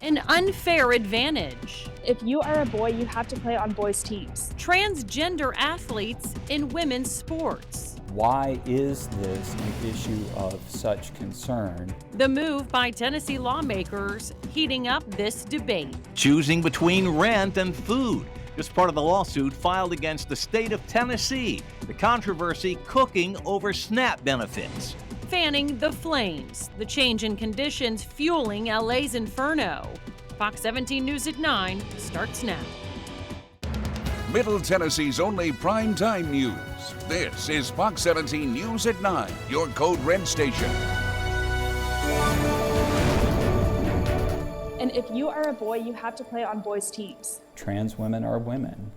an unfair advantage. If you are a boy, you have to play on boys' teams. Transgender athletes in women's sports. Why is this an issue of such concern? The move by Tennessee lawmakers heating up this debate. Choosing between rent and food. Just part of the lawsuit filed against the state of Tennessee. The controversy cooking over SNAP benefits. Fanning the flames. The change in conditions fueling LA's inferno. Fox 17 News at 9 starts now. Middle Tennessee's only primetime news. This is Fox 17 News at 9, your Code Red station. And if you are a boy, you have to play on boys' teams. Trans women are women.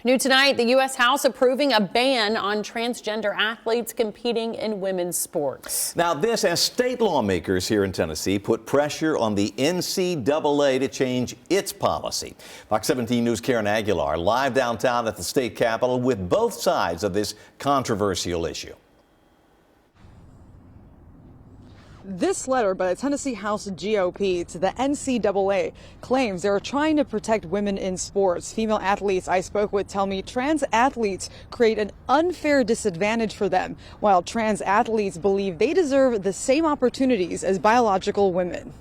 New tonight, the U.S. House approving a ban on transgender athletes competing in women's sports. Now this as state lawmakers here in Tennessee put pressure on the NCAA to change its policy. Fox 17 News' Karen Aguilar live downtown at the state capitol with both sides of this controversial issue. This letter by the Tennessee House GOP to the NCAA claims they're trying to protect women in sports. Female athletes I spoke with tell me trans athletes create an unfair disadvantage for them, while trans athletes believe they deserve the same opportunities as biological women.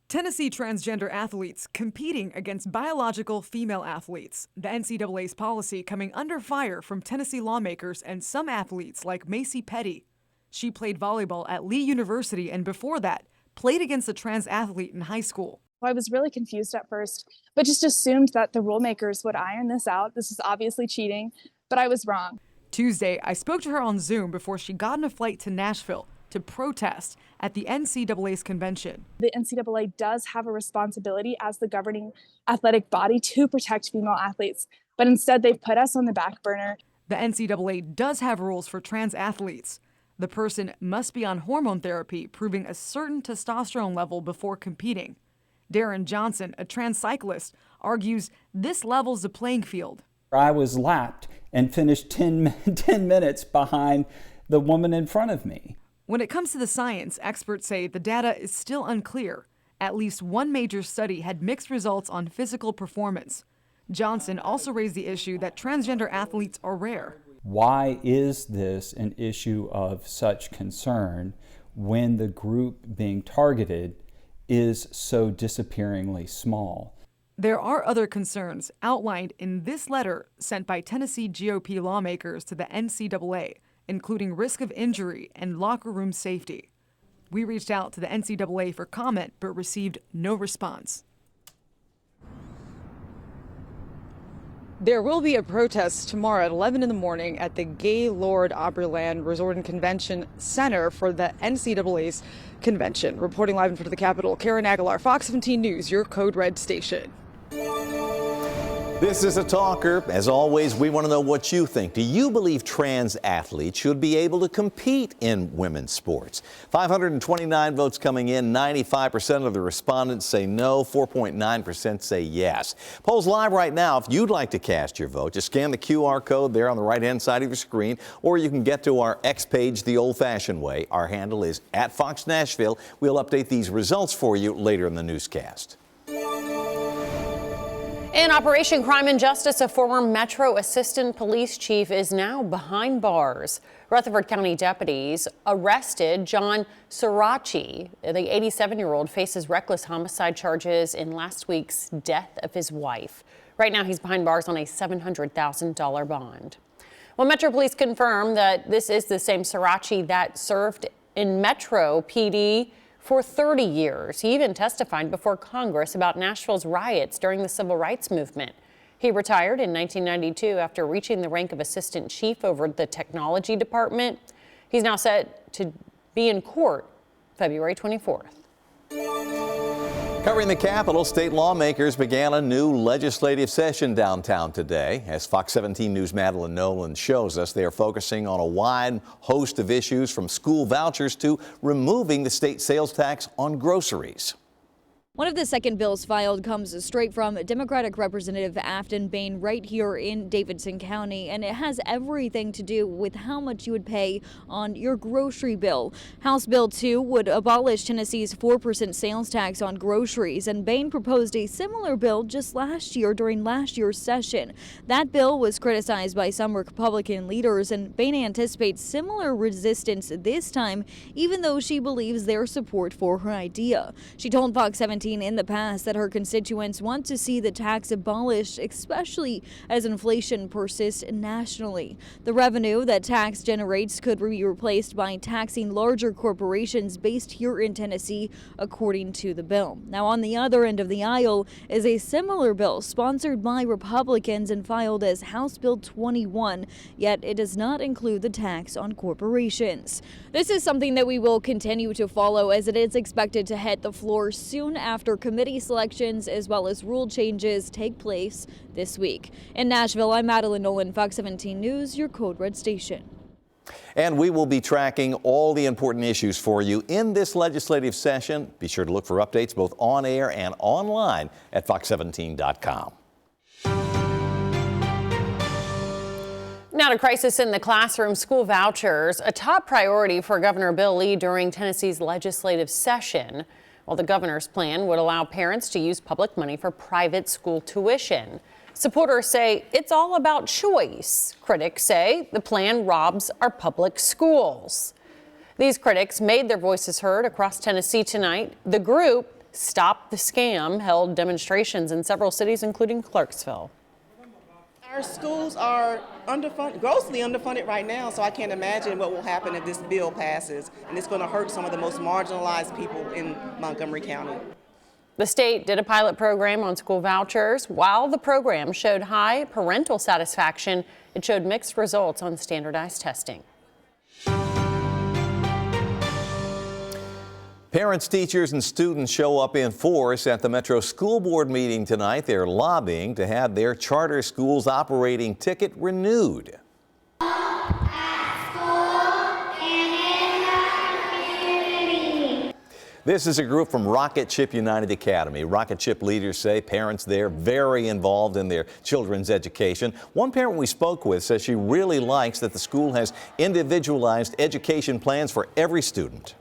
Tennessee transgender athletes competing against biological female athletes. The NCAA's policy coming under fire from Tennessee lawmakers and some athletes like Macy Petty. She played volleyball at Lee University and before that, played against a trans athlete in high school. I was really confused at first, but just assumed that the rule makers would iron this out. This is obviously cheating, but I was wrong. Tuesday, I spoke to her on Zoom before she got on a flight to Nashville to protest at the NCAA's convention. The NCAA does have a responsibility as the governing athletic body to protect female athletes, but instead they've put us on the back burner. The NCAA does have rules for trans athletes. The person must be on hormone therapy, proving a certain testosterone level before competing. Darren Johnson, a trans cyclist, argues this levels the playing field. I was lapped and finished 10 minutes behind the woman in front of me. When it comes to the science, experts say the data is still unclear. At least one major study had mixed results on physical performance. Johnson also raised the issue that transgender athletes are rare. Why is this an issue of such concern when the group being targeted is so disappearingly small? There are other concerns outlined in this letter sent by Tennessee GOP lawmakers to the NCAA, including risk of injury and locker room safety. We reached out to the NCAA for comment but received no response. There will be a protest tomorrow at 11 in the morning at the Gaylord Opryland Resort and Convention Center for the NCAA's convention. Reporting live in front of the Capitol, Karen Aguilar, Fox 17 News, your Code Red station. This is a talker. As always, we want to know what you think. Do you believe trans athletes should be able to compete in women's sports? 529 votes coming in. 95% of the respondents say no. 4.9% say yes. Polls live right now. If you'd like to cast your vote, just scan the QR code there on the right-hand side of your screen, or you can get to our X page the old-fashioned way. Our handle is @FoxNashville. We'll update these results for you later in the newscast. In Operation Crime and Justice, a former Metro Assistant Police Chief is now behind bars. Rutherford County deputies arrested John Sirachi. The 87-year-old faces reckless homicide charges in last week's death of his wife. Right now, he's behind bars on a $700,000 bond. Well, Metro Police confirmed that this is the same Sirachi that served in Metro PD for 30 years. He even testified before Congress about Nashville's riots during the Civil Rights Movement. He retired in 1992 after reaching the rank of assistant chief over the technology department. He's now set to be in court February 24th. Covering the Capitol, state lawmakers began a new legislative session downtown today. As Fox 17 News' Madeline Nolan shows us, they are focusing on a wide host of issues from school vouchers to removing the state sales tax on groceries. One of the second bills filed comes straight from Democratic Representative Afton Bain right here in Davidson County, and it has everything to do with how much you would pay on your grocery bill. House Bill 2 would abolish Tennessee's 4% sales tax on groceries, and Bain proposed a similar bill just last year during last year's session. That bill was criticized by some Republican leaders, and Bain anticipates similar resistance this time, even though she believes their support for her idea. She told Fox 17 in the past that her constituents want to see the tax abolished, especially as inflation persists nationally. The revenue that tax generates could be replaced by taxing larger corporations based here in Tennessee, according to the bill. Now, on the other end of the aisle is a similar bill sponsored by Republicans and filed as House Bill 21, yet it does not include the tax on corporations. This is something that we will continue to follow, as it is expected to hit the floor soon after committee selections as well as rule changes take place this week. In Nashville, I'm Madeline Nolan, Fox 17 News, your Code Red station. And we will be tracking all the important issues for you in this legislative session. Be sure to look for updates both on air and online at fox17.com. Now to crisis in the classroom. School vouchers, a top priority for Governor Bill Lee during Tennessee's legislative session. Well, the governor's plan would allow parents to use public money for private school tuition. Supporters say it's all about choice. Critics say the plan robs our public schools. These critics made their voices heard across Tennessee tonight. The group Stop the Scam held demonstrations in several cities, including Clarksville. Our schools are underfunded, grossly underfunded right now, so I can't imagine what will happen if this bill passes, and it's going to hurt some of the most marginalized people in Montgomery County. The state did a pilot program on school vouchers. While the program showed high parental satisfaction, it showed mixed results on standardized testing. Parents, teachers, and students show up in force at the Metro School Board meeting tonight. They're lobbying to have their charter schools operating ticket renewed. This is a group from Rocket Ship United Academy. Rocket Ship leaders say parents there very involved in their children's education. One parent we spoke with says she really likes that the school has individualized education plans for every student.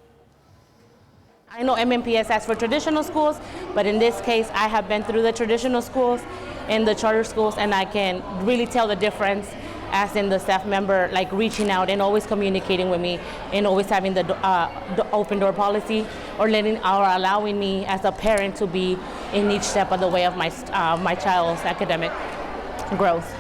I know MMPS asks for traditional schools, but in this case, I have been through the traditional schools and the charter schools, and I can really tell the difference as in the staff member, like reaching out and always communicating with me and always having the open door policy or allowing me as a parent to be in each step of the way of my child's academic growth.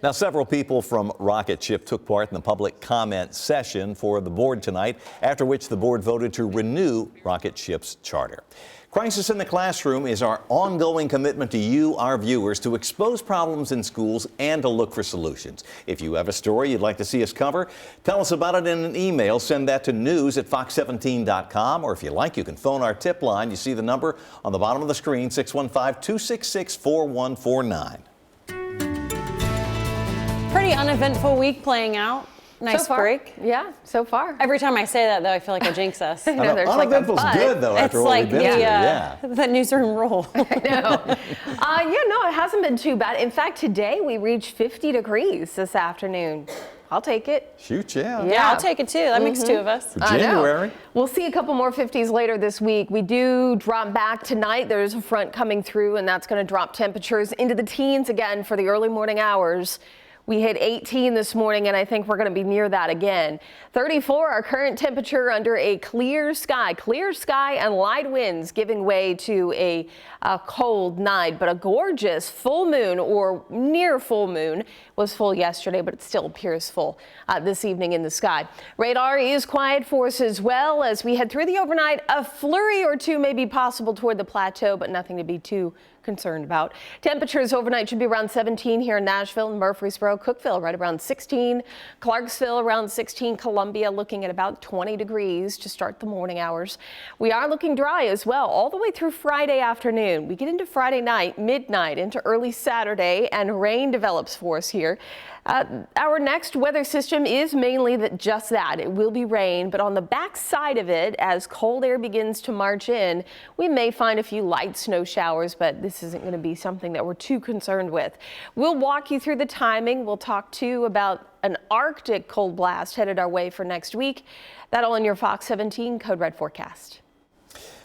Now, several people from Rocket Ship took part in the public comment session for the board tonight, after which the board voted to renew Rocket Ship's charter. Crisis in the Classroom is our ongoing commitment to you, our viewers, to expose problems in schools and to look for solutions. If you have a story you'd like to see us cover, tell us about it in an email. Send that to news@fox17.com, or if you like, you can phone our tip line. You see the number on the bottom of the screen, 615-266-4149. Pretty uneventful week playing out. Nice break. Yeah, so far. Every time I say that, though, I feel like I jinx us. I know, there's uneventful's like good, though, after what we've been through. Yeah. The newsroom rule. I know. No, it hasn't been too bad. In fact, today we reached 50 degrees this afternoon. I'll take it. Shoot, yeah. Yeah, I'll take it too. That makes two of us. For January. We'll see a couple more 50s later this week. We do drop back tonight. There's a front coming through, and that's going to drop temperatures into the teens again for the early morning hours. We hit 18 this morning, and I think we're going to be near that again. 34, our current temperature under a clear sky and light winds giving way to a cold night, but a gorgeous full moon or near full moon. Was full yesterday, but it still appears full this evening in the sky. Radar is quiet for us as well as we head through the overnight. A flurry or two may be possible toward the plateau, but nothing to be too concerned about. Temperatures overnight should be around 17 here in Nashville and Murfreesboro, Cookeville right around 16, Clarksville around 16, Columbia looking at about 20 degrees to start the morning hours. We are looking dry as well all the way through Friday afternoon. We get into Friday night, midnight into early Saturday, and rain develops for us here. Our next weather system is mainly just that. It will be rain, but on the back side of it, as cold air begins to march in, we may find a few light snow showers, but this isn't going to be something that we're too concerned with. We'll walk you through the timing. We'll talk too about an Arctic cold blast headed our way for next week. That'll in your Fox 17 Code Red forecast.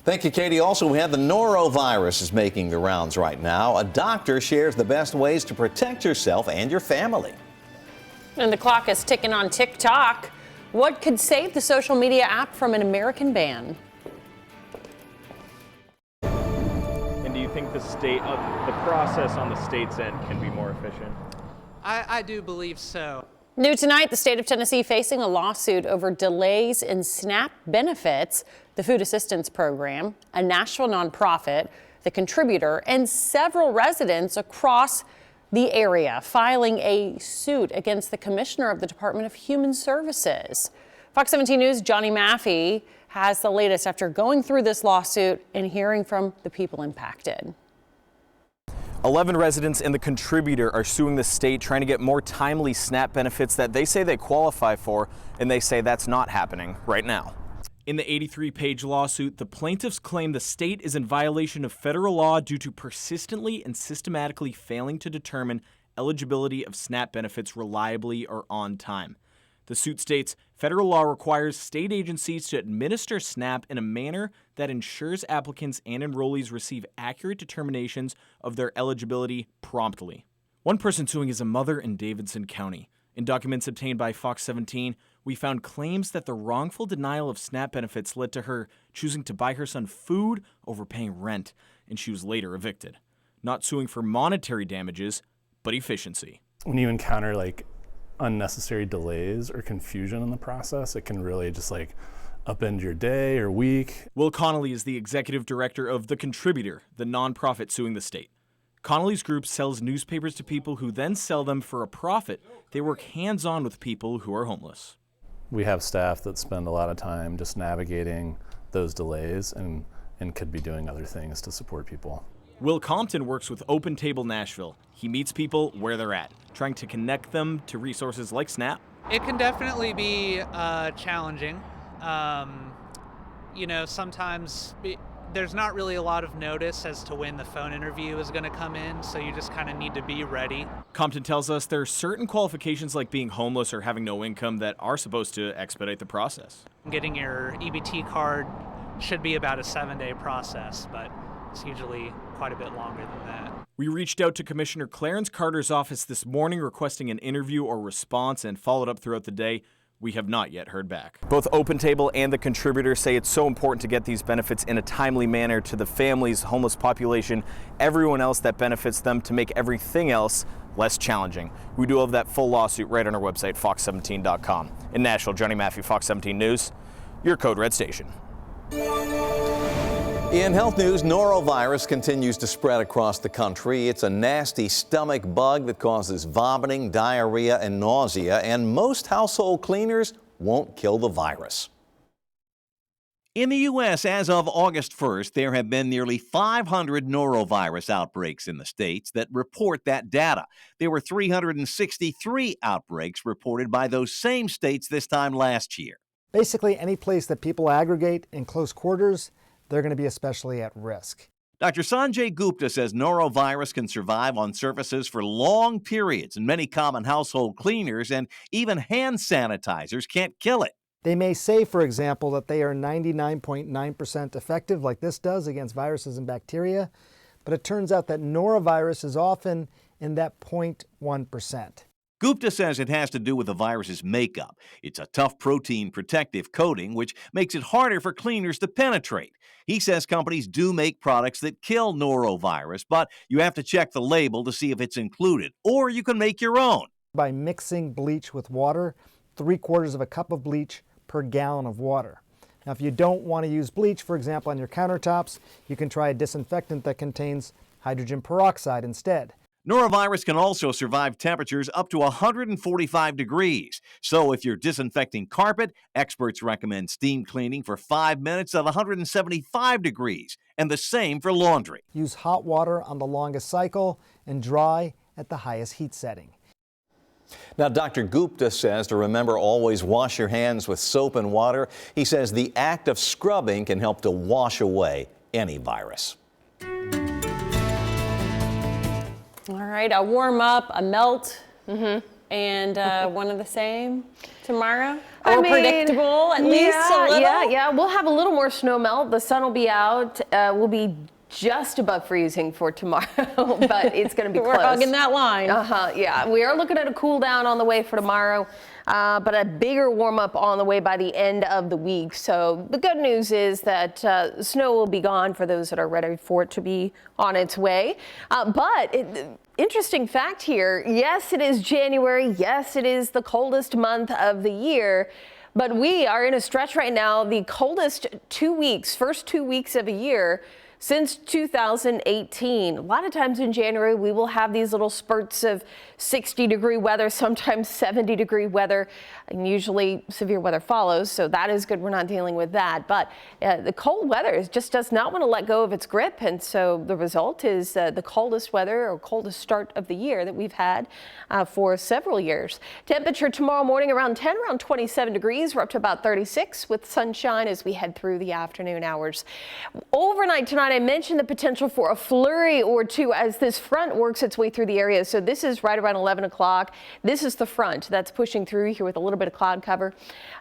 Thank you, Katie. Also, we have the norovirus is making the rounds right now. A doctor shares the best ways to protect yourself and your family. And the clock is ticking on TikTok. What could save the social media app from an American ban? And do you think the process on the state's end can be more efficient? I do believe so. New tonight, the state of Tennessee facing a lawsuit over delays in SNAP benefits, the food assistance program, a Nashville nonprofit, the contributor, and several residents across the area filing a suit against the commissioner of the Department of Human Services. Fox 17 News' Johnny Maffey has the latest after going through this lawsuit and hearing from the people impacted. 11 residents and the contributor are suing the state trying to get more timely SNAP benefits that they say they qualify for, and they say that's not happening right now. In the 83-page lawsuit, the plaintiffs claim the state is in violation of federal law due to persistently and systematically failing to determine eligibility of SNAP benefits reliably or on time. The suit states federal law requires state agencies to administer SNAP in a manner that ensures applicants and enrollees receive accurate determinations of their eligibility promptly. One person suing is a mother in Davidson County. In documents obtained by Fox 17, we found claims that the wrongful denial of SNAP benefits led to her choosing to buy her son food over paying rent, and she was later evicted. Not suing for monetary damages, but efficiency. When you encounter unnecessary delays or confusion in the process, it can really just upend your day or week. Will Connolly is the executive director of The Contributor, the nonprofit suing the state. Connolly's group sells newspapers to people who then sell them for a profit. They work hands-on with people who are homeless. We have staff that spend a lot of time just navigating those delays and could be doing other things to support people. Will Compton works with Open Table Nashville. He meets people where they're at, trying to connect them to resources like SNAP. It can definitely be challenging. Sometimes there's not really a lot of notice as to when the phone interview is going to come in, so you just kind of need to be ready. Compton tells us there are certain qualifications like being homeless or having no income that are supposed to expedite the process. Getting your EBT card should be about a 7-day process, but it's usually quite a bit longer than that. We reached out to Commissioner Clarence Carter's office this morning requesting an interview or response and followed up throughout the day. We have not yet heard back. Both Open Table and the contributor say it's so important to get these benefits in a timely manner to the families, homeless population, everyone else that benefits them, to make everything else less challenging. We do have that full lawsuit right on our website, fox17.com. In Nashville, Johnny Maffey, Fox 17 News, your Code Red station. In health news, norovirus continues to spread across the country. It's a nasty stomach bug that causes vomiting, diarrhea, and nausea, and most household cleaners won't kill the virus. In the U.S., as of August 1st, there have been nearly 500 norovirus outbreaks in the states that report that data. There were 363 outbreaks reported by those same states this time last year. Basically, any place that people aggregate in close quarters, they're going to be especially at risk. Dr. Sanjay Gupta says norovirus can survive on surfaces for long periods, and many common household cleaners and even hand sanitizers can't kill it. They may say, for example, that they are 99.9% effective, like this does, against viruses and bacteria, but it turns out that norovirus is often in that 0.1%. Gupta says it has to do with the virus's makeup. It's a tough protein protective coating, which makes it harder for cleaners to penetrate. He says companies do make products that kill norovirus, but you have to check the label to see if it's included, or you can make your own. By mixing bleach with water, 3/4 of a cup of bleach per gallon of water. Now, if you don't want to use bleach, for example, on your countertops, you can try a disinfectant that contains hydrogen peroxide instead. Norovirus can also survive temperatures up to 145 degrees. So if you're disinfecting carpet, experts recommend steam cleaning for 5 minutes at 175 degrees, and the same for laundry. Use hot water on the longest cycle and dry at the highest heat setting. Now, Dr. Gupta says to remember always wash your hands with soap and water. He says the act of scrubbing can help to wash away any virus. All right, a warm up, a melt, and one of the same tomorrow. Predictable, at least a little. Yeah. We'll have a little more snow melt. The sun will be out. We'll be just above freezing for tomorrow, but it's going to be close. We're hugging that line. Yeah, we are looking at a cool down on the way for tomorrow, but a bigger warm up on the way by the end of the week. So the good news is that snow will be gone for those that are ready for it to be on its way. Interesting fact here. Yes, it is January. Yes, it is the coldest month of the year. But we are in a stretch right now, the coldest first 2 weeks of a year since 2018. A lot of times in January, we will have these little spurts of 60-degree weather, sometimes 70-degree weather, and usually severe weather follows. So that is good. We're not dealing with that. But the cold weather just does not want to let go of its grip. And so the result is the coldest weather or coldest start of the year that we've had for several years. Temperature tomorrow morning around 27 degrees. We're up to about 36 with sunshine as we head through the afternoon hours. Overnight tonight, I mentioned the potential for a flurry or two as this front works its way through the area. So this is right around 11 o'clock. This is the front that's pushing through here with a little bit of cloud cover.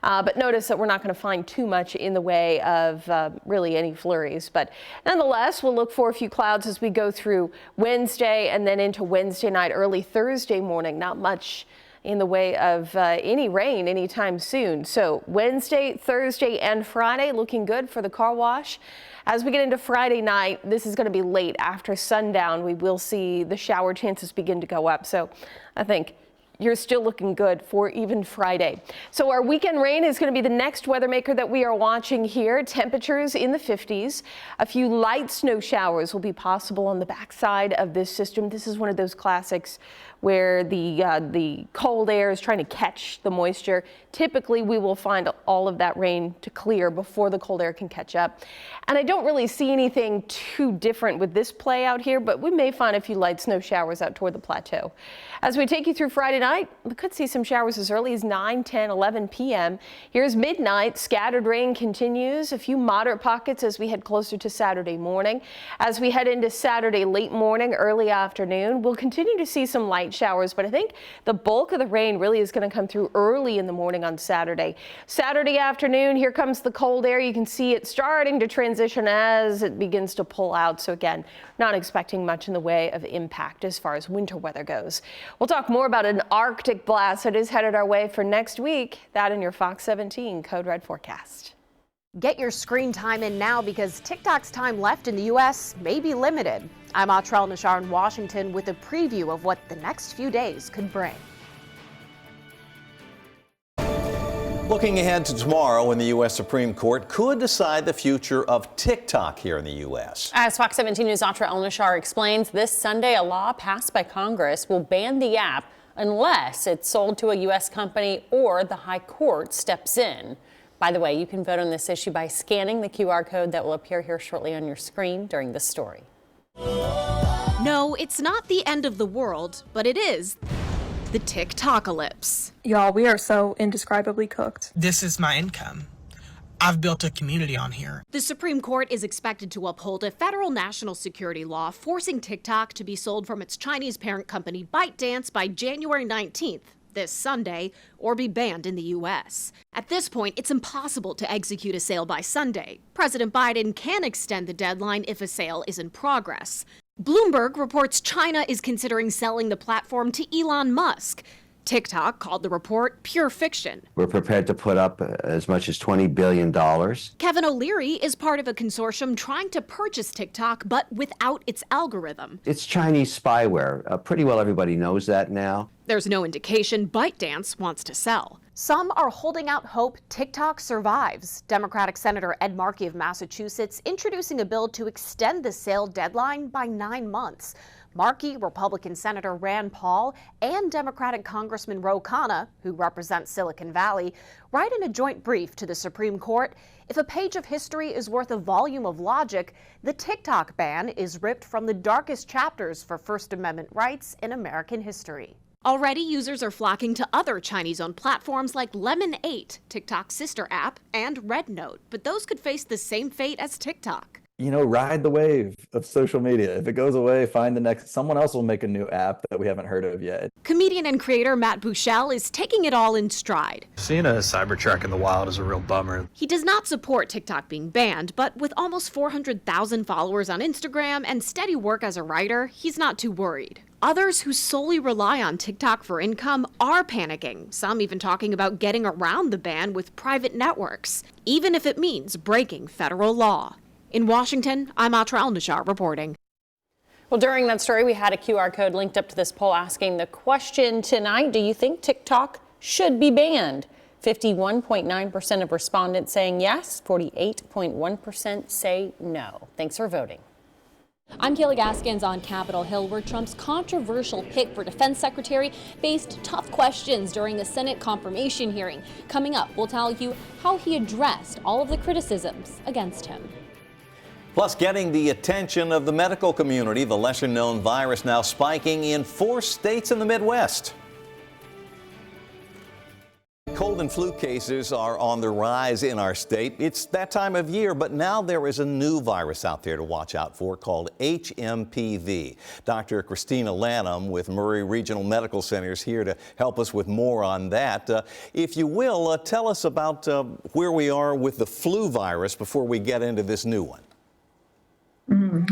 But notice that we're not going to find too much in the way of really any flurries. But nonetheless, we'll look for a few clouds as we go through Wednesday and then into Wednesday night, early Thursday morning. Not much in the way of any rain anytime soon. So Wednesday, Thursday, and Friday looking good for the car wash. As we get into Friday night, this is going to be late after sundown. We will see the shower chances begin to go up. So I think you're still looking good for even Friday. So our weekend rain is going to be the next weather maker that we are watching here. Temperatures in the 50s. A few light snow showers will be possible on the backside of this system. This is one of those classics where the cold air is trying to catch the moisture. Typically, we will find all of that rain to clear before the cold air can catch up. And I don't really see anything too different with this play out here, but we may find a few light snow showers out toward the plateau. As we take you through Friday night, we could see some showers as early as 9, 10, 11 p.m. Here's midnight. Scattered rain continues. A few moderate pockets as we head closer to Saturday morning. As we head into Saturday late morning, early afternoon, we'll continue to see some light showers, but I think the bulk of the rain really is going to come through early in the morning on Saturday. Saturday afternoon, here comes the cold air. You can see it starting to transition as it begins to pull out. So again, not expecting much in the way of impact as far as winter weather goes. We'll talk more about an Arctic blast that is headed our way for next week. That in your Fox 17 Code Red forecast. Get your screen time in now because TikTok's time left in the U.S. may be limited. I'm Atrell Nashar in Washington with a preview of what the next few days could bring. Looking ahead to tomorrow when the U.S. Supreme Court could decide the future of TikTok here in the U.S. As Fox 17 News' Atrell Nashar explains, this Sunday a law passed by Congress will ban the app unless it's sold to a U.S. company or the High Court steps in. By the way, you can vote on this issue by scanning the QR code that will appear here shortly on your screen during this story. No, it's not the end of the world, but it is the TikTokalypse. Y'all, we are so indescribably cooked. This is my income. I've built a community on here. The Supreme Court is expected to uphold a federal national security law forcing TikTok to be sold from its Chinese parent company ByteDance by January 19th. This Sunday, or be banned in the U.S. At this point, it's impossible to execute a sale by Sunday. President Biden can extend the deadline if a sale is in progress. Bloomberg reports China is considering selling the platform to Elon Musk. TikTok called the report pure fiction. We're prepared to put up as much as $20 billion. Kevin O'Leary is part of a consortium trying to purchase TikTok, but without its algorithm. It's Chinese spyware. Pretty well everybody knows that now. There's no indication ByteDance wants to sell. Some are holding out hope TikTok survives. Democratic Senator Ed Markey of Massachusetts introducing a bill to extend the sale deadline by 9 months. Markey, Republican Senator Rand Paul, and Democratic Congressman Ro Khanna, who represents Silicon Valley, write in a joint brief to the Supreme Court, if a page of history is worth a volume of logic, the TikTok ban is ripped from the darkest chapters for First Amendment rights in American history. Already, users are flocking to other Chinese-owned platforms like Lemon8, TikTok's sister app, and RedNote, but those could face the same fate as TikTok. You know, ride the wave of social media. If it goes away, find the next. Someone else will make a new app that we haven't heard of yet. Comedian and creator Matt Buechel is taking it all in stride. Seeing a Cybertruck in the wild is a real bummer. He does not support TikTok being banned, but with almost 400,000 followers on Instagram and steady work as a writer, he's not too worried. Others who solely rely on TikTok for income are panicking, some even talking about getting around the ban with private networks, even if it means breaking federal law. In Washington, I'm Atra Al-Nashar reporting. Well, during that story, we had a QR code linked up to this poll asking the question tonight, do you think TikTok should be banned? 51.9% of respondents saying yes, 48.1% say no. Thanks for voting. I'm Kayla Gaskins on Capitol Hill, where Trump's controversial pick for defense secretary faced tough questions during a Senate confirmation hearing. Coming up, we'll tell you how he addressed all of the criticisms against him. Plus, getting the attention of the medical community, the lesser-known virus now spiking in 4 states in the Midwest. Cold and flu cases are on the rise in our state. It's that time of year, but now there is a new virus out there to watch out for called HMPV. Dr. Christina Lanham with Murray Regional Medical Center is here to help us with more on that. If you will, tell us about where we are with the flu virus before we get into this new one.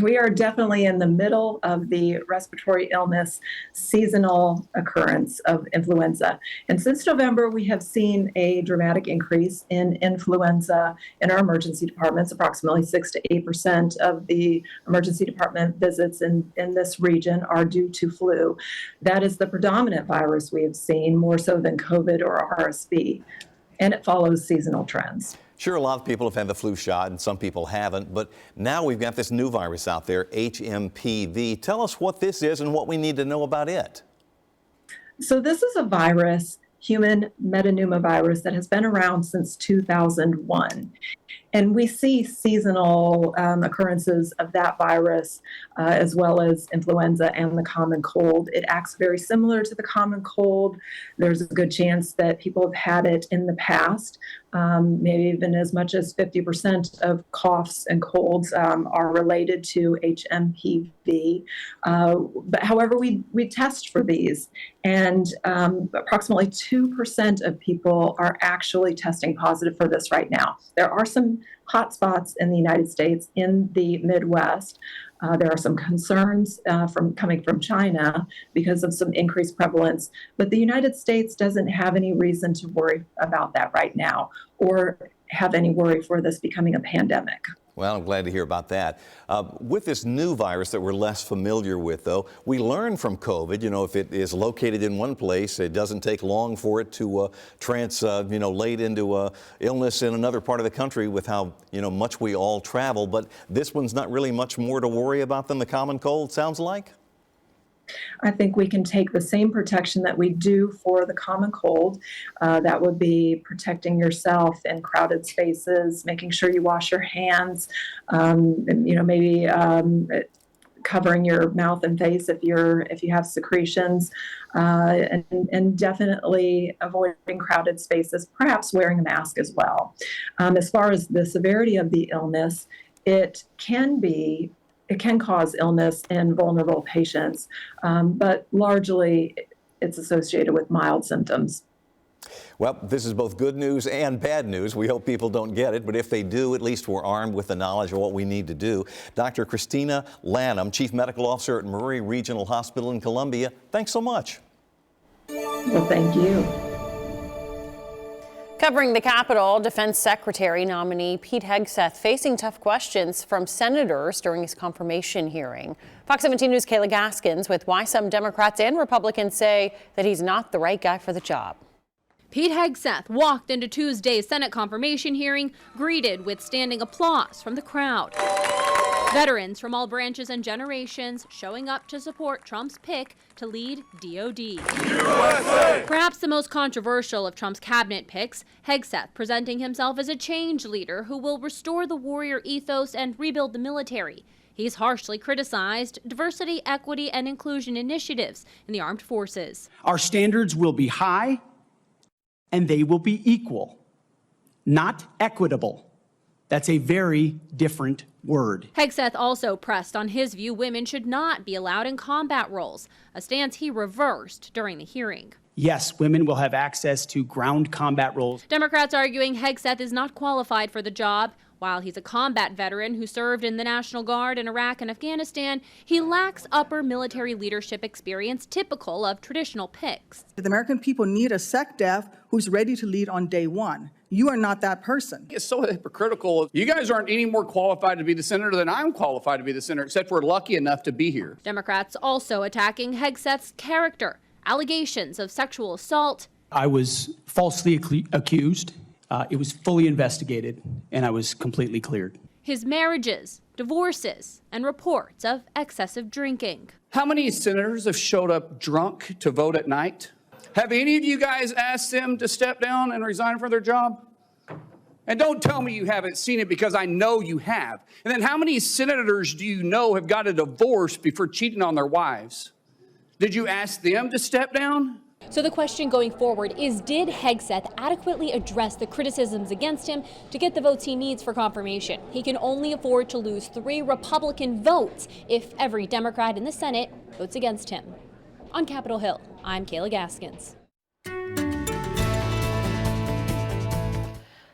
We are definitely in the middle of the respiratory illness seasonal occurrence of influenza. And since November, we have seen a dramatic increase in influenza in our emergency departments. Approximately 6 to 8% of the emergency department visits in this region are due to flu. That is the predominant virus we have seen, more so than COVID or RSV, and it follows seasonal trends. Sure, a lot of people have had the flu shot and some people haven't, but now we've got this new virus out there, HMPV. Tell us what this is and what we need to know about it. So this is a virus, human metapneumovirus, that has been around since 2001. And we see seasonal occurrences of that virus as well as influenza and the common cold. It acts very similar to the common cold. There's a good chance that people have had it in the past. Maybe even as much as 50% of coughs and colds are related to HMPV. But however, we test for these, and approximately 2% of people are actually testing positive for this right now. There are some hot spots in the United States, in the Midwest. There are some concerns coming from China because of some increased prevalence, but the United States doesn't have any reason to worry about that right now or have any worry for this becoming a pandemic. Well, I'm glad to hear about that. With this new virus that we're less familiar with, though, we learn from COVID, if it is located in one place, it doesn't take long for it to translate into illness in another part of the country with how, much we all travel. But this one's not really much more to worry about than the common cold, sounds like? I think we can take the same protection that we do for the common cold. That would be protecting yourself in crowded spaces, making sure you wash your hands, maybe covering your mouth and face if you have secretions, and definitely avoiding crowded spaces, perhaps wearing a mask as well. As far as the severity of the illness, it can cause illness in vulnerable patients, but largely it's associated with mild symptoms. Well, this is both good news and bad news. We hope people don't get it, but if they do, at least we're armed with the knowledge of what we need to do. Dr. Christina Lanham, Chief Medical Officer at Murray Regional Hospital in Columbia, thanks so much. Well, thank you. Covering the Capitol, Defense Secretary nominee Pete Hegseth facing tough questions from senators during his confirmation hearing. Fox 17 News' Kayla Gaskins with why some Democrats and Republicans say that he's not the right guy for the job. Pete Hegseth walked into Tuesday's Senate confirmation hearing, greeted with standing applause from the crowd. Veterans from all branches and generations showing up to support Trump's pick to lead DOD. USA! Perhaps the most controversial of Trump's cabinet picks, Hegseth presenting himself as a change leader who will restore the warrior ethos and rebuild the military. He's harshly criticized diversity, equity, and inclusion initiatives in the armed forces. Our standards will be high and they will be equal, not equitable. That's a very different word. Hegseth also pressed on his view women should not be allowed in combat roles, a stance he reversed during the hearing. Yes, women will have access to ground combat roles. Democrats arguing Hegseth is not qualified for the job. While he's a combat veteran who served in the National Guard in Iraq and Afghanistan, he lacks upper military leadership experience typical of traditional picks. The American people need a SecDef who's ready to lead on day one. You are not that person. It's so hypocritical. You guys aren't any more qualified to be the senator than I'm qualified to be the senator, except we're lucky enough to be here. Democrats also attacking Hegseth's character, allegations of sexual assault. I was falsely accused. It was fully investigated, and I was completely cleared. His marriages, divorces, and reports of excessive drinking. How many senators have showed up drunk to vote at night? Have any of you guys asked them to step down and resign from their job? And don't tell me you haven't seen it, because I know you have. And then how many senators do you know have got a divorce before cheating on their wives? Did you ask them to step down? So the question going forward is, did Hegseth adequately address the criticisms against him to get the votes he needs for confirmation? He can only afford to lose 3 Republican votes if every Democrat in the Senate votes against him. On Capitol Hill, I'm Kayla Gaskins.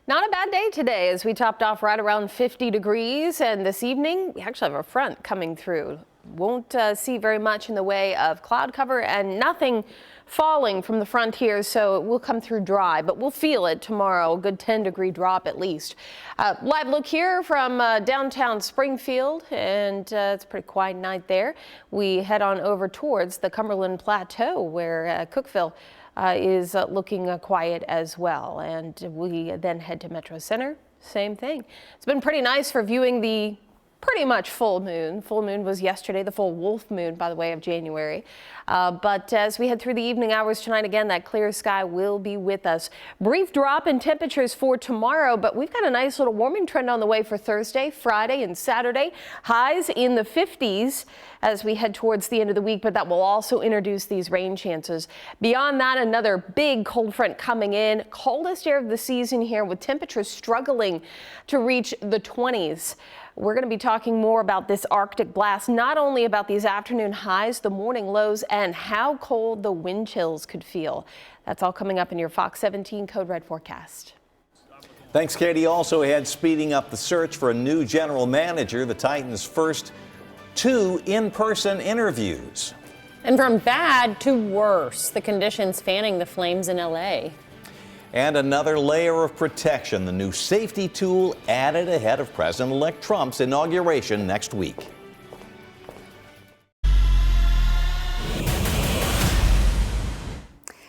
Not a bad day today as we topped off right around 50 degrees, and this evening we actually have a front coming through. Won't see very much in the way of cloud cover and nothing falling from the front here, so it will come through dry, but we'll feel it tomorrow. A good 10-degree drop at least. Live look here from downtown Springfield, and it's a pretty quiet night there. We head on over towards the Cumberland Plateau, where Cookeville is looking quiet as well. And we then head to Metro Center. Same thing. It's been pretty nice for viewing the pretty much full moon. Full moon was yesterday, the full wolf moon, by the way, of January. But as we head through the evening hours tonight, again, that clear sky will be with us. Brief drop in temperatures for tomorrow, but we've got a nice little warming trend on the way for Thursday, Friday, and Saturday. Highs in the 50s as we head towards the end of the week, but that will also introduce these rain chances. Beyond that, another big cold front coming in. Coldest air of the season here, with temperatures struggling to reach the 20s. We're going to be talking more about this Arctic blast, not only about these afternoon highs, the morning lows, and how cold the wind chills could feel. That's all coming up in your Fox 17 Code Red forecast. Thanks, Katie. Also ahead, speeding up the search for a new general manager, the Titans' first 2 in-person interviews. And from bad to worse, the conditions fanning the flames in L.A. And another layer of protection, the new safety tool added ahead of President-elect Trump's inauguration next week.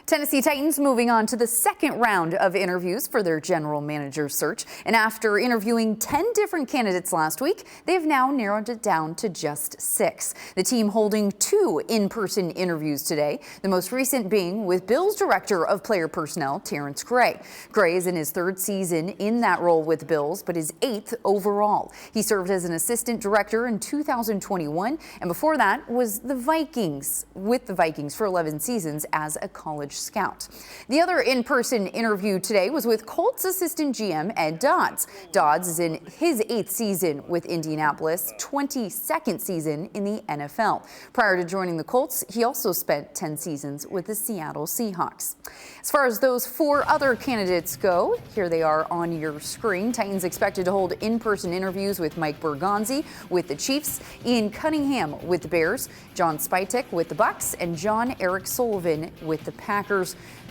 Tennessee Titans moving on to the second round of interviews for their general manager search. And after interviewing 10 different candidates last week, they've now narrowed it down to just 6. The team holding 2 in-person interviews today, the most recent being with Bills Director of Player Personnel, Terrence Gray. Gray is in his 3rd season in that role with Bills, but his 8th overall. He served as an assistant director in 2021, and before that was with the Vikings for 11 seasons as a college scout. The other in-person interview today was with Colts assistant GM Ed Dodds. Dodds is in his 8th season with Indianapolis, 22nd season in the NFL. Prior to joining the Colts, he also spent 10 seasons with the Seattle Seahawks. As far as those 4 other candidates go, here they are on your screen. Titans expected to hold in-person interviews with Mike Bergonzi with the Chiefs, Ian Cunningham with the Bears, John Spytek with the Bucs, and John Eric Sullivan with the Packers.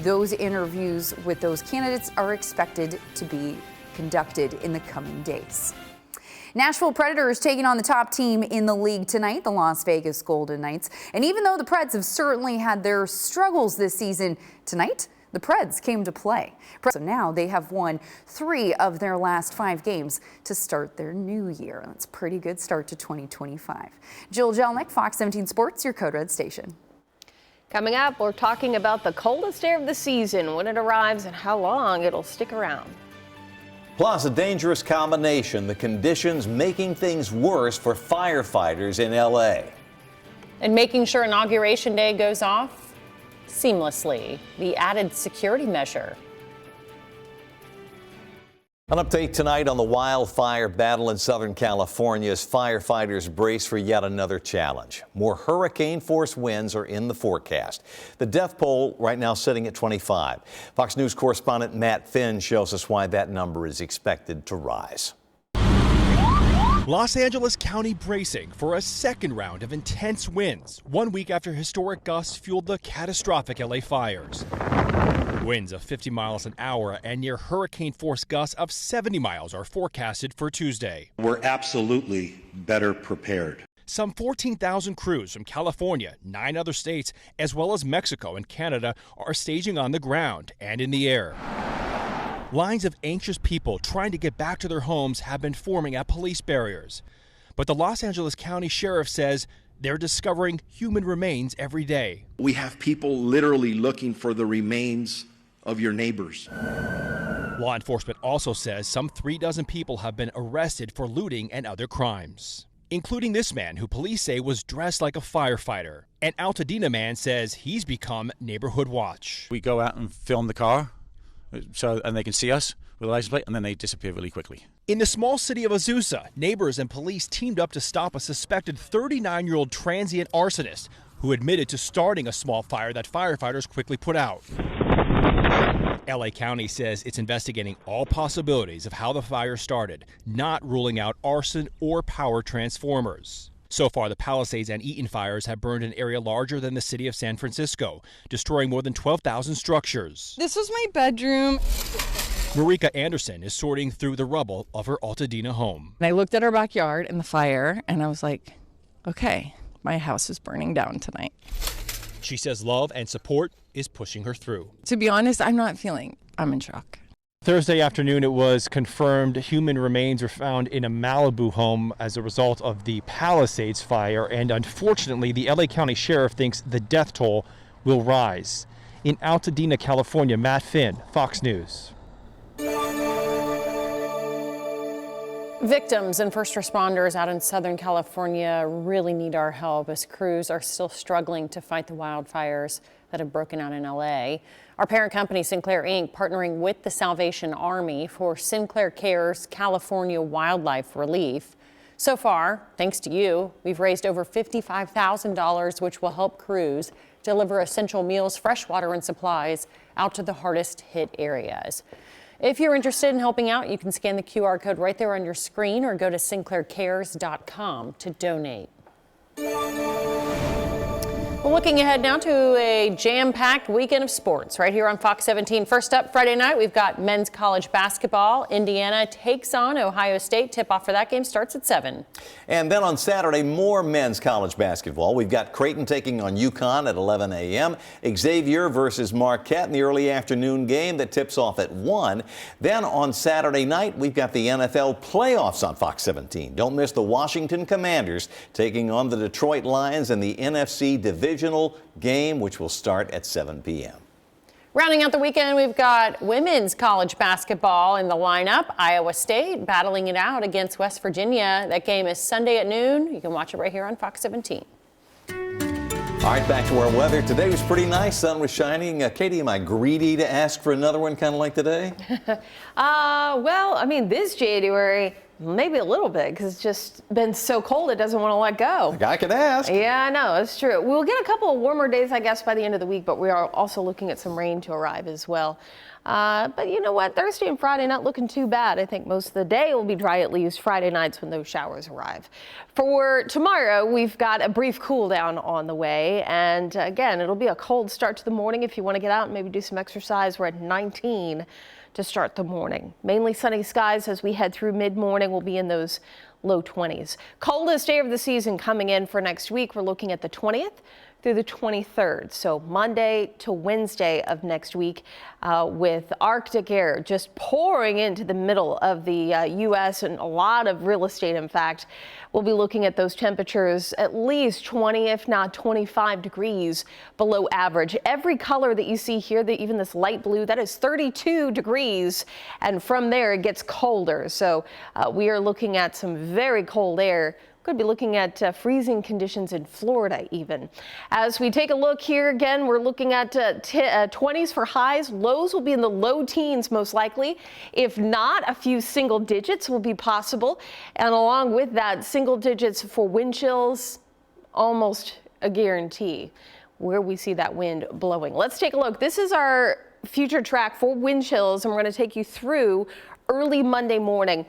Those interviews with those candidates are expected to be conducted in the coming days. Nashville Predators taking on the top team in the league tonight, the Las Vegas Golden Knights. And even though the Preds have certainly had their struggles this season, tonight the Preds came to play. So now they have won 3 of their last 5 games to start their new year. That's a pretty good start to 2025. Jill Jelnick, Fox 17 Sports, your Code Red station. Coming up, we're talking about the coldest air of the season, when it arrives and how long it'll stick around. Plus, a dangerous combination, the conditions making things worse for firefighters in L.A. And making sure Inauguration Day goes off seamlessly, the added security measure. An update tonight on the wildfire battle in Southern California as firefighters brace for yet another challenge. More hurricane-force winds are in the forecast. The death toll right now sitting at 25. Fox News correspondent Matt Finn shows us why that number is expected to rise. Los Angeles County bracing for a second round of intense winds, 1 week after historic gusts fueled the catastrophic LA fires. Winds of 50 miles an hour and near hurricane-force gusts of 70 miles are forecasted for Tuesday. We're absolutely better prepared. Some 14,000 crews from California, 9 other states, as well as Mexico and Canada are staging on the ground and in the air. Lines of anxious people trying to get back to their homes have been forming at police barriers. But the Los Angeles County Sheriff says they're discovering human remains every day. We have people literally looking for the remains of your neighbors. Law enforcement also says some 36 people have been arrested for looting and other crimes, including this man who police say was dressed like a firefighter. An Altadena man says he's become neighborhood watch. We go out and film the car and they can see us with a license plate, and then they disappear really quickly. In the small city of Azusa, neighbors and police teamed up to stop a suspected 39-year-old transient arsonist who admitted to starting a small fire that firefighters quickly put out. LA County says it's investigating all possibilities of how the fire started, not ruling out arson or power transformers. So far, the Palisades and Eaton fires have burned an area larger than the city of San Francisco, destroying more than 12,000 structures. This was my bedroom. Marika Anderson is sorting through the rubble of her Altadena home. And I looked at our backyard and the fire, and I was like, okay, my house is burning down tonight. She says love and support is pushing her through. To be honest, I'm in shock. Thursday afternoon, it was confirmed human remains were found in a Malibu home as a result of the Palisades fire. And unfortunately, the LA County Sheriff thinks the death toll will rise. In Altadena, California, Matt Finn, Fox News. Victims and first responders out in Southern California really need our help as crews are still struggling to fight the wildfires that have broken out in LA. Our parent company, Sinclair Inc., partnering with the Salvation Army for Sinclair Cares California Wildlife Relief. So far, thanks to you, we've raised over $55,000, which will help crews deliver essential meals, fresh water, and supplies out to the hardest hit areas. If you're interested in helping out, you can scan the QR code right there on your screen or go to sinclaircares.com to donate. Well, looking ahead now to a jam-packed weekend of sports right here on Fox 17. First up, Friday night, we've got men's college basketball. Indiana takes on Ohio State. Tip-off for that game starts at 7. And then on Saturday, more men's college basketball. We've got Creighton taking on UConn at 11 a.m. Xavier versus Marquette in the early afternoon game that tips off at 1. Then on Saturday night, we've got the NFL playoffs on Fox 17. Don't miss the Washington Commanders taking on the Detroit Lions in the NFC Divisional game, which will start at 7 p.m. Rounding out the weekend, we've got women's college basketball in the lineup. Iowa State battling it out against West Virginia. That game is Sunday at noon. You can watch it right here on Fox 17. All right, back to our weather. Today was pretty nice. Sun was shining. Katie, am I greedy to ask for another one kind of like today? Well, I mean, this January, maybe a little bit, because it's just been so cold it doesn't want to let go. I could ask. Yeah, I know. It's true. We'll get a couple of warmer days, I guess, by the end of the week, but we are also looking at some rain to arrive as well. But you know what? Thursday and Friday not looking too bad. I think most of the day will be dry, at least Friday nights when those showers arrive. For tomorrow, we've got a brief cool down on the way. And again, it'll be a cold start to the morning if you want to get out and maybe do some exercise. We're at 19 to start the morning. Mainly sunny skies as we head through mid-morning. We'll be in those low 20s. Coldest day of the season coming in for next week. We're looking at the 20th. through the 23rd. So Monday to Wednesday of next week, with Arctic air just pouring into the middle of the U.S. and a lot of real estate. In fact, we'll be looking at those temperatures at least 20, if not 25 degrees below average. Every color that you see here, even this light blue, that is 32 degrees. And from there, it gets colder. So we are looking at some very cold air. Could be looking at freezing conditions in Florida even. As we take a look here again, we're looking at 20s for highs. Lows will be in the low teens most likely. If not, a few single digits will be possible. And along with that, single digits for wind chills, almost a guarantee where we see that wind blowing. Let's take a look. This is our future track for wind chills, and we're going to take you through early Monday morning.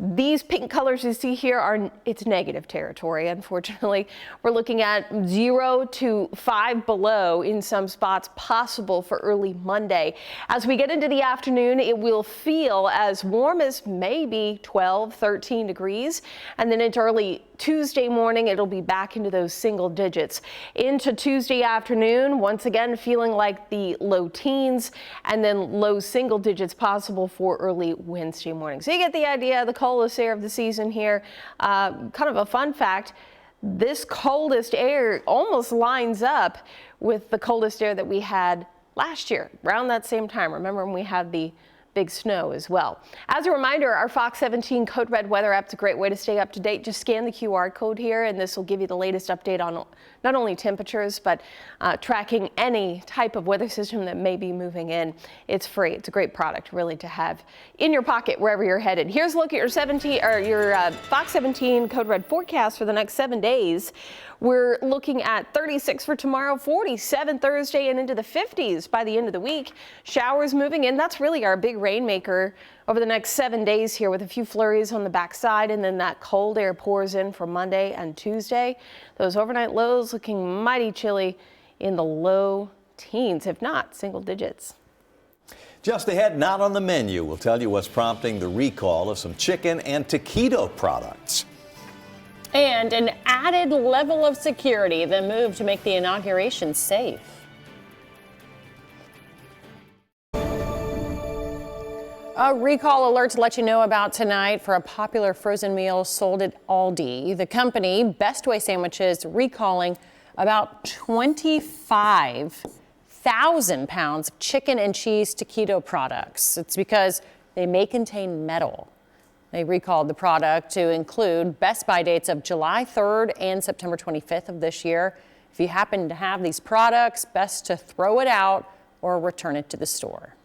These pink colors you see here it's negative territory. Unfortunately, we're looking at 0 to 5 below in some spots, possible for early Monday. As we get into the afternoon, it will feel as warm as maybe 12, 13 degrees. And then into early Tuesday morning, it'll be back into those single digits. Into Tuesday afternoon, once again, feeling like the low teens, and then low single digits possible for early Wednesday morning. So you get the idea, the coldest air of the season here. Kind of a fun fact, this coldest air almost lines up with the coldest air that we had last year, around that same time. Remember when we had the big snow as well. As a reminder, our Fox 17 Code Red weather app is a great way to stay up to date. Just scan the QR code here, and this will give you the latest update on not only temperatures, but tracking any type of weather system that may be moving in. It's free. It's a great product, really, to have in your pocket wherever you're headed. Here's a look at your Fox 17 Code Red forecast for the next 7 days. We're looking at 36 for tomorrow, 47 Thursday, and into the 50s by the end of the week. Showers moving in. That's really our big rainmaker over the next 7 days here, with a few flurries on the backside, and then that cold air pours in for Monday and Tuesday. Those overnight lows looking mighty chilly in the low teens, if not single digits. Just ahead, not on the menu, we'll tell you what's prompting the recall of some chicken and taquito products. And an added level of security, the move to make the inauguration safe. A recall alert to let you know about tonight for a popular frozen meal sold at Aldi. The company, Best Way Sandwiches, recalling about 25,000 pounds of chicken and cheese taquito products. It's because they may contain metal. They recalled the product to include best buy dates of July 3rd and September 25th of this year. If you happen to have these products, best to throw it out or return it to the store.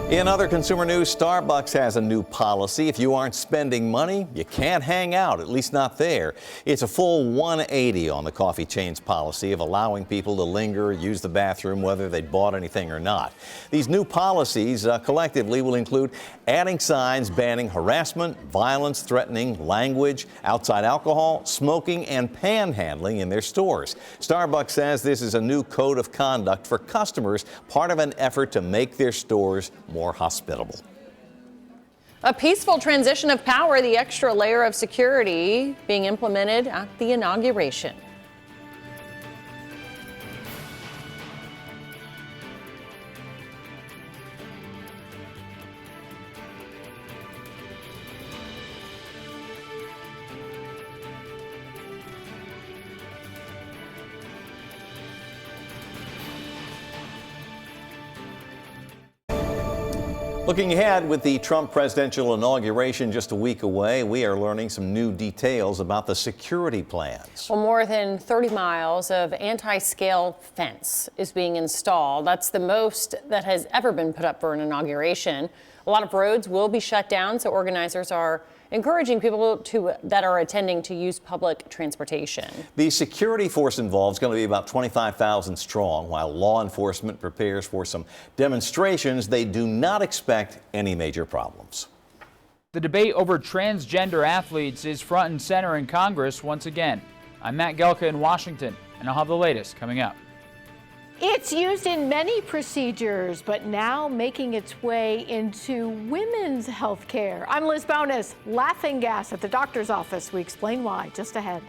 In other consumer news, Starbucks has a new policy. If you aren't spending money, you can't hang out, at least not there. It's a full 180 on the coffee chain's policy of allowing people to linger, use the bathroom, whether they bought anything or not. These new policies collectively will include adding signs banning harassment, violence, threatening language, outside alcohol, smoking, and panhandling in their stores. Starbucks says this is a new code of conduct for customers, part of an effort to make their stores more hospitable. A peaceful transition of power, the extra layer of security being implemented at the inauguration. Looking ahead, with the Trump presidential inauguration just a week away, we are learning some new details about the security plans. Well, more than 30 miles of anti-scale fence is being installed. That's the most that has ever been put up for an inauguration. A lot of roads will be shut down, so organizers are encouraging people that are attending to use public transportation. The security force involved is going to be about 25,000 strong. While law enforcement prepares for some demonstrations, they do not expect any major problems. The debate over transgender athletes is front and center in Congress once again. I'm Matt Gelka in Washington, and I'll have the latest coming up. It's used in many procedures, but now making its way into women's health care. I'm Liz Bonus. Laughing gas at the doctor's office. We explain why just ahead.